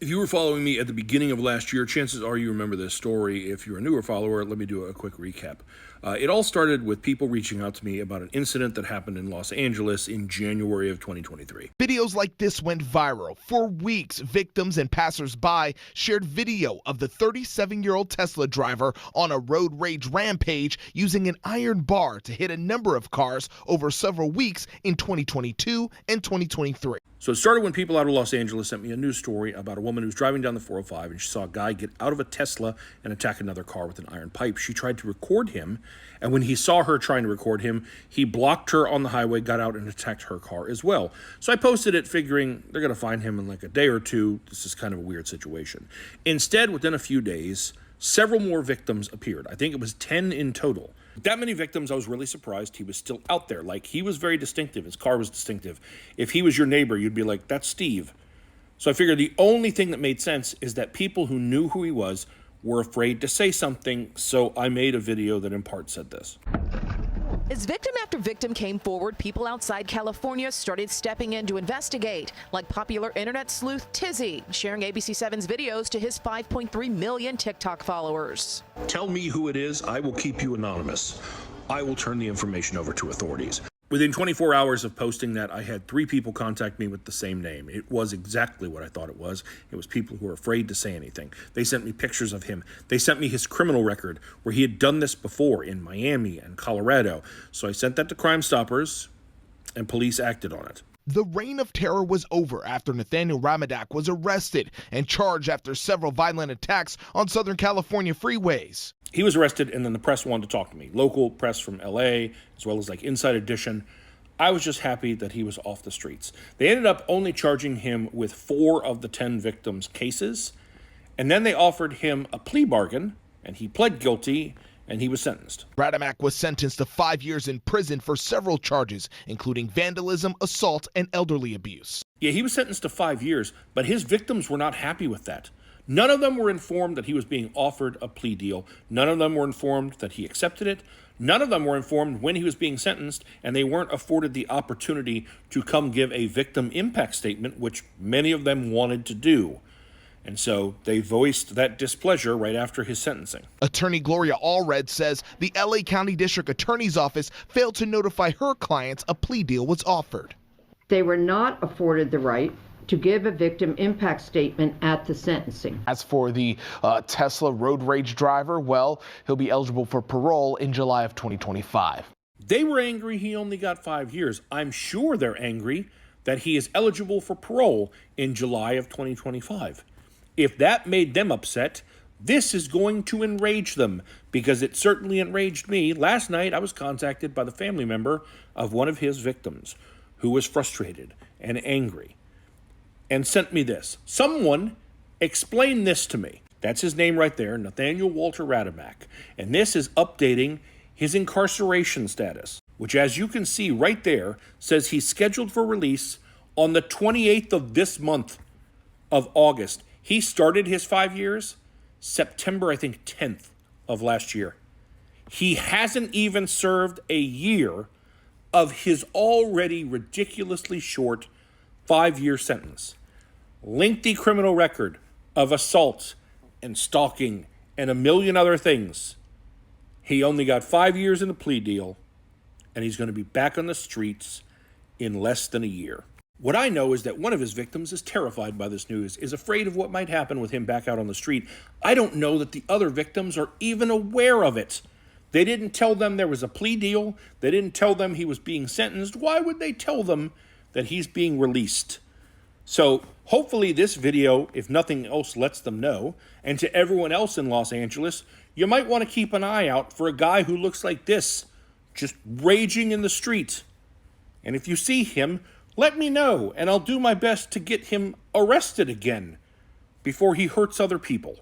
If you were following me at the beginning of last year, chances are you remember this story. If you're a newer follower, let me do a quick recap. It all started with people reaching out to me about an incident that happened in Los Angeles in January of 2023. Videos like this went viral. For weeks, victims and passersby shared video of the 37-year-old Tesla driver on a road rage rampage using an iron bar to hit a number of cars over several weeks in 2022 and 2023. So it started when people out of Los Angeles sent me a news story about a woman who was driving down the 405 and she saw a guy get out of a Tesla and attack another car with an iron pipe. She tried to record him, and when he saw her trying to record him, he blocked her on the highway, got out and attacked her car as well. So I posted it figuring they're going to find him in like a day or two. This is kind of a weird situation. Instead, within a few days, several more victims appeared. I think it was 10 in total. That many victims, I was really surprised he was still out there. Like, he was very distinctive. His car was distinctive. If he was your neighbor, you'd be like, that's Steve. So I figured the only thing that made sense is that people who knew who he was were afraid to say something, so I made a video that in part said this. As victim after victim came forward, people outside California started stepping in to investigate, like popular internet sleuth Tizzy, sharing ABC7's videos to his 5.3 million TikTok followers. Tell me who it is. I will keep you anonymous. I will turn the information over to authorities. Within 24 hours of posting that, I had 3 people contact me with the same name. It was exactly what I thought it was. It was people who were afraid to say anything. They sent me pictures of him. They sent me his criminal record, where he had done this before in Miami and Colorado. So I sent that to Crime Stoppers, and police acted on it. The reign of terror was over after Nathaniel Radimak was arrested and charged after several violent attacks on Southern California freeways. He was arrested, and then the press wanted to talk to me. Local press from LA, as well as like Inside Edition. I was just happy that he was off the streets. They ended up only charging him with 4 of the 10 victims' cases, and then they offered him a plea bargain, and he pled guilty, and he was sentenced. Radimak was sentenced to 5 years in prison for several charges, including vandalism, assault, and elderly abuse. Yeah, he was sentenced to 5 years, but his victims were not happy with that. None of them were informed that he was being offered a plea deal. None of them were informed that he accepted it. None of them were informed when he was being sentenced, and they weren't afforded the opportunity to come give a victim impact statement, which many of them wanted to do. And so they voiced that displeasure right after his sentencing. Attorney Gloria Allred says the LA County District Attorney's Office failed to notify her clients a plea deal was offered. They were not afforded the right to give a victim impact statement at the sentencing. As for the Tesla road rage driver, well, he'll be eligible for parole in July of 2025. They were angry he only got 5 years. I'm sure they're angry that he is eligible for parole in July of 2025. If that made them upset, this is going to enrage them, because it certainly enraged me. Last night, I was contacted by the family member of one of his victims who was frustrated and angry and sent me this. Someone explain this to me. That's his name right there, Nathaniel Walter Radimak. And this is updating his incarceration status, which, as you can see right there, says he's scheduled for release on the 28th of this month of August. He started his 5 years September, I think, 10th of last year. He hasn't even served a year of his already ridiculously short 5-year sentence. Lengthy criminal record of assault and stalking and a million other things. He only got 5 years in a plea deal, and he's going to be back on the streets in less than a year. What I know is that one of his victims is terrified by this news, is afraid of what might happen with him back out on the street. I don't know that the other victims are even aware of it. They didn't tell them there was a plea deal. They didn't tell them he was being sentenced. Why would they tell them that he's being released? So hopefully this video, if nothing else, lets them know. And to everyone else in Los Angeles, you might want to keep an eye out for a guy who looks like this, just raging in the street. And if you see him, let me know, and I'll do my best to get him arrested again before he hurts other people.